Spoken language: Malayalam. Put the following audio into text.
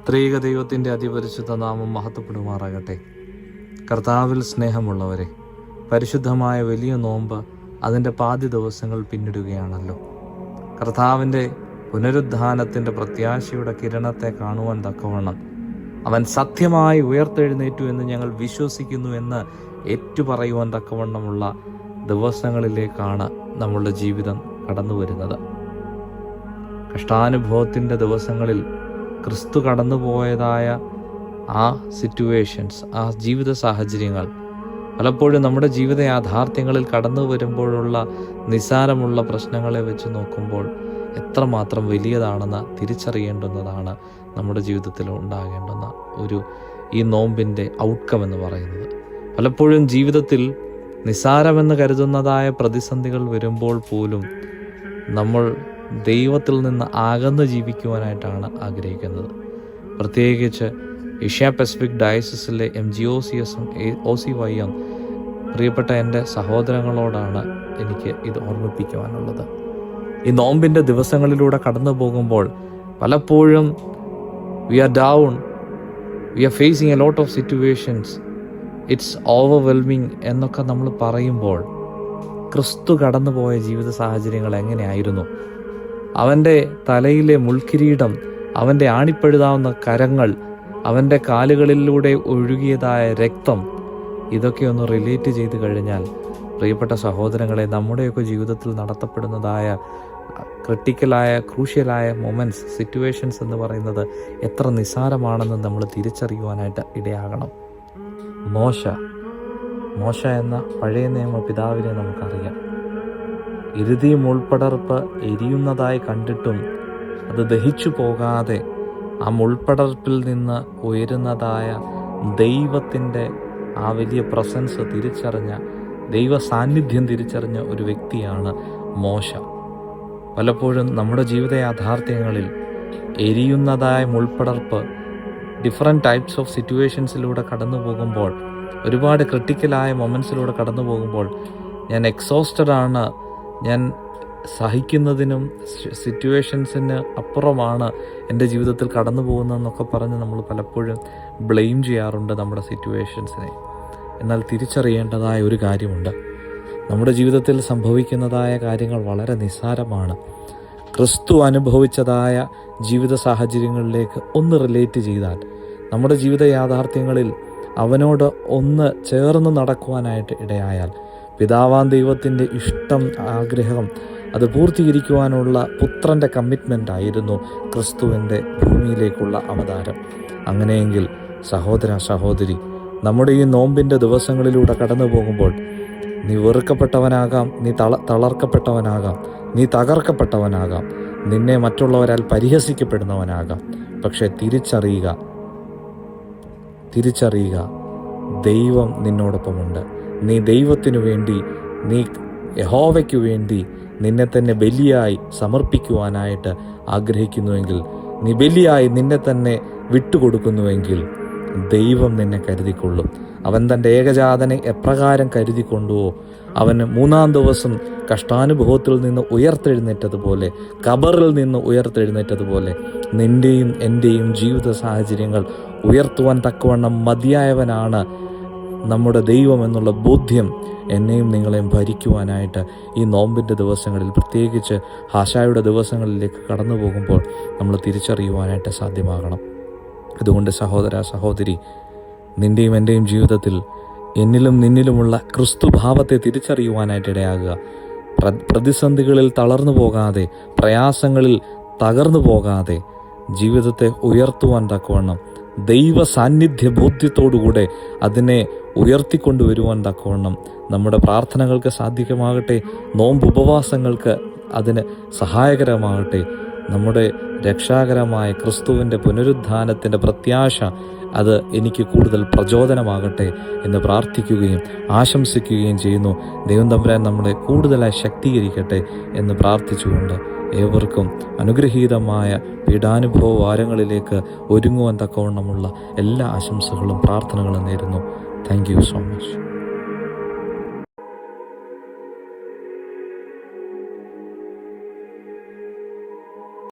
ത്രിയേക ദൈവത്തിൻ്റെ അതിപരിശുദ്ധ നാമം മഹത്വപ്പെടുമാറാകട്ടെ. കർത്താവിൽ സ്നേഹമുള്ളവരെ, പരിശുദ്ധമായ വലിയ നോമ്പ് അതിൻ്റെ പാതി ദിവസങ്ങൾ പിന്നിടുകയാണല്ലോ. കർത്താവിൻ്റെ പുനരുദ്ധാനത്തിൻ്റെ പ്രത്യാശയുടെ കിരണത്തെ കാണുവാൻ തക്കവണ്ണം അവൻ സത്യമായി ഉയർത്തെഴുന്നേറ്റു എന്ന് ഞങ്ങൾ വിശ്വസിക്കുന്നു എന്ന് ഏറ്റുപറയുവാൻ തക്കവണ്ണമുള്ള ദിവസങ്ങളിലേക്കാണ് നമ്മളുടെ ജീവിതം കടന്നു വരുന്നത്. കഷ്ടാനുഭവത്തിൻ്റെ ദിവസങ്ങളിൽ ക്രിസ്തു കടന്നുപോയതായ ആ സിറ്റുവേഷൻസ്, ആ ജീവിത സാഹചര്യങ്ങൾ പലപ്പോഴും നമ്മുടെ ജീവിത യാഥാർത്ഥ്യങ്ങളിൽ കടന്നു വരുമ്പോഴുള്ള നിസ്സാരമുള്ള പ്രശ്നങ്ങളെ വെച്ച് നോക്കുമ്പോൾ എത്രമാത്രം വലിയതാണെന്ന് തിരിച്ചറിയേണ്ടുന്നതാണ് നമ്മുടെ ജീവിതത്തിൽ ഉണ്ടാകേണ്ടുന്ന ഈ നോമ്പിൻ്റെ ഔട്ട്കം എന്ന് പറയുന്നത്. പലപ്പോഴും ജീവിതത്തിൽ നിസ്സാരമെന്ന് കരുതുന്നതായ പ്രതിസന്ധികൾ വരുമ്പോൾ പോലും നമ്മൾ ദൈവത്തിൽ നിന്ന് അകന്ന് ജീവിക്കുവാനായിട്ടാണ് ആഗ്രഹിക്കുന്നത്. പ്രത്യേകിച്ച് ഏഷ്യ പസഫിക് ഡയസിസിലെ MGOCSും OCYയും പ്രിയപ്പെട്ട എൻ്റെ സഹോദരങ്ങളോടാണ് എനിക്ക് ഇത് ഓർമ്മിപ്പിക്കുവാനുള്ളത്. ഈ നോമ്പിൻ്റെ ദിവസങ്ങളിലൂടെ കടന്നു പോകുമ്പോൾ പലപ്പോഴും we are down, we are facing a lot of situations, it's overwhelming എന്നൊക്കെ നമ്മൾ പറയുമ്പോൾ ക്രിസ്തു കടന്നുപോയ ജീവിത സാഹചര്യങ്ങൾ എങ്ങനെയായിരുന്നു? അവൻ്റെ തലയിലെ മുൾക്കിരീടം, അവൻ്റെ ആണിപ്പഴുതാവുന്ന കരങ്ങൾ, അവൻ്റെ കാലുകളിലൂടെ ഒഴുകിയതായ രക്തം, ഇതൊക്കെ ഒന്ന് റിലേറ്റ് ചെയ്ത് കഴിഞ്ഞാൽ പ്രിയപ്പെട്ട സഹോദരങ്ങളെ, നമ്മുടെയൊക്കെ ജീവിതത്തിൽ നടത്തപ്പെടുന്നതായ ക്രിട്ടിക്കലായ ക്രൂഷ്യലായ മൊമെൻറ്റ്സ്, സിറ്റുവേഷൻസ് എന്ന് പറയുന്നത് എത്ര നിസ്സാരമാണെന്ന് നമ്മൾ തിരിച്ചറിയുവാനായിട്ട് ഇടയാകണം. മോശ എന്ന പഴയ നിയമ പിതാവിനെ നമുക്കറിയാം. ഇറുതി മുൾപ്പടർപ്പ് എരിയുന്നതായി കണ്ടിട്ടും അത് ദഹിച്ചു പോകാതെ ആ മുൾപ്പടർപ്പിൽ നിന്ന് ഉയരുന്നതായ ദൈവത്തിൻ്റെ ആ വലിയ പ്രസൻസ് തിരിച്ചറിഞ്ഞ, ദൈവ സാന്നിധ്യം തിരിച്ചറിഞ്ഞ ഒരു വ്യക്തിയാണ് മോശ. പലപ്പോഴും നമ്മുടെ ജീവിത യാഥാർത്ഥ്യങ്ങളിൽ എരിയുന്നതായ മുൾപ്പടർപ്പ്, ഡിഫറെൻറ്റ് ടൈപ്സ് ഓഫ് സിറ്റുവേഷൻസിലൂടെ കടന്നു പോകുമ്പോൾ, ഒരുപാട് ക്രിട്ടിക്കലായ മൊമെൻറ്റ്സിലൂടെ കടന്നു പോകുമ്പോൾ ഞാൻ എക്സോസ്റ്റഡ് ആണ്, ഞാൻ സഹിക്കുന്നതിനും സിറ്റുവേഷൻസിന് അപ്പുറമാണ് എൻ്റെ ജീവിതത്തിൽ കടന്നു പോകുന്നതെന്നൊക്കെ പറഞ്ഞ് നമ്മൾ പലപ്പോഴും ബ്ലെയിം ചെയ്യാറുണ്ട് നമ്മുടെ സിറ്റുവേഷൻസിനെ. എന്നാൽ തിരിച്ചറിയേണ്ടതായ ഒരു കാര്യമുണ്ട്. നമ്മുടെ ജീവിതത്തിൽ സംഭവിക്കുന്നതായ കാര്യങ്ങൾ വളരെ നിസ്സാരമാണ്. ക്രിസ്തു അനുഭവിച്ചതായ ജീവിത സാഹചര്യങ്ങളിലേക്ക് ഒന്ന് റിലേറ്റ് ചെയ്താൽ, നമ്മുടെ ജീവിത യാഥാർത്ഥ്യങ്ങളിൽ അവനോട് ഒന്ന് ചേർന്ന് നടക്കുവാനായിട്ട് ഇടയായാൽ, പിതാവാം ദൈവത്തിൻ്റെ ഇഷ്ടം, ആഗ്രഹം അത് പൂർത്തീകരിക്കുവാനുള്ള പുത്രൻ്റെ കമ്മിറ്റ്മെൻ്റ് ആയിരുന്നു ക്രിസ്തുവിൻ്റെ ഭൂമിയിലേക്കുള്ള അവതാരം. അങ്ങനെയെങ്കിൽ സഹോദര സഹോദരി, നമ്മുടെ ഈ നോമ്പിൻ്റെ ദിവസങ്ങളിലൂടെ കടന്നു പോകുമ്പോൾ നീ വെറുക്കപ്പെട്ടവനാകാം, നീ തളർക്കപ്പെട്ടവനാകാം, നീ തകർക്കപ്പെട്ടവനാകാം, നിന്നെ മറ്റുള്ളവരാൽ പരിഹസിക്കപ്പെടുന്നവനാകാം. പക്ഷെ തിരിച്ചറിയുക, ദൈവം നിന്നോടൊപ്പമുണ്ട്. നീ ദൈവത്തിനു വേണ്ടി, നീ യഹോവയ്ക്കു വേണ്ടി നിന്നെ തന്നെ ബലിയായി സമർപ്പിക്കുവാനായിട്ട് ആഗ്രഹിക്കുന്നുവെങ്കിൽ, നീ ബലിയായി നിന്നെ തന്നെ വിട്ടുകൊടുക്കുന്നുവെങ്കിൽ ദൈവം നിന്നെ കരുതിക്കൊള്ളും. അവൻ തൻ്റെ ഏകജാതനെ എപ്രകാരം കരുതിക്കൊണ്ടുവോ, അവന് 3-ാം ദിവസം കഷ്ടാനുഭവത്തിൽ നിന്ന് ഉയർത്തെഴുന്നേറ്റതുപോലെ, ഖബറിൽ നിന്ന് ഉയർത്തെഴുന്നേറ്റതുപോലെ നിൻ്റെയും എൻ്റെയും ജീവിത സാഹചര്യങ്ങൾ ഉയർത്തുവാൻ തക്കവണ്ണം മതിയായവനാണ് നമ്മുടെ ദൈവം എന്നുള്ള ബോധ്യം എന്നെയും നിങ്ങളെയും ഭരിക്കുവാനായിട്ട് ഈ നോമ്പിൻ്റെ ദിവസങ്ങളിൽ, പ്രത്യേകിച്ച് ഹാശായുടെ ദിവസങ്ങളിലേക്ക് കടന്നു പോകുമ്പോൾ നമ്മൾ തിരിച്ചറിയുവാനായിട്ട് സാധ്യമാകണം. അതുകൊണ്ട് സഹോദര സഹോദരി, നിൻ്റെയും എൻ്റെയും ജീവിതത്തിൽ എന്നിലും നിന്നിലുമുള്ള ക്രിസ്തുഭാവത്തെ തിരിച്ചറിയുവാനായിട്ട് ഇടയാകുക. പ്രതിസന്ധികളിൽ തളർന്നു പോകാതെ, പ്രയാസങ്ങളിൽ തകർന്നു പോകാതെ ജീവിതത്തെ ഉയർത്തുവാൻ തക്കവണ്ണം, ദൈവ സാന്നിധ്യ ബോധ്യത്തോടുകൂടെ അതിനെ ഉയർത്തിക്കൊണ്ടുവരുവാൻ തക്കവണ്ണം നമ്മുടെ പ്രാർത്ഥനകൾക്ക് സാധ്യമാകട്ടെ. നോമ്പ് ഉപവാസങ്ങൾക്ക് അതിന് സഹായകരമാകട്ടെ. നമ്മുടെ രക്ഷാകരമായ ക്രിസ്തുവിൻ്റെ പുനരുദ്ധാനത്തിൻ്റെ പ്രത്യാശ അത് എനിക്ക് കൂടുതൽ പ്രചോദനമാകട്ടെ എന്ന് പ്രാർത്ഥിക്കുകയും ആശംസിക്കുകയും ചെയ്യുന്നു. ദൈവം തമ്പുരാൻ നമ്മളെ കൂടുതലായി ശക്തീകരിക്കട്ടെ എന്ന് പ്രാർത്ഥിച്ചുകൊണ്ട് ഏവർക്കും അനുഗ്രഹീതമായ പീഡാനുഭവ വാരങ്ങളിലേക്ക് ഒരുങ്ങുവാൻ തക്കവണ്ണമുള്ള എല്ലാ ആശംസകളും പ്രാർത്ഥനകളും നേരുന്നു. Thank you so much.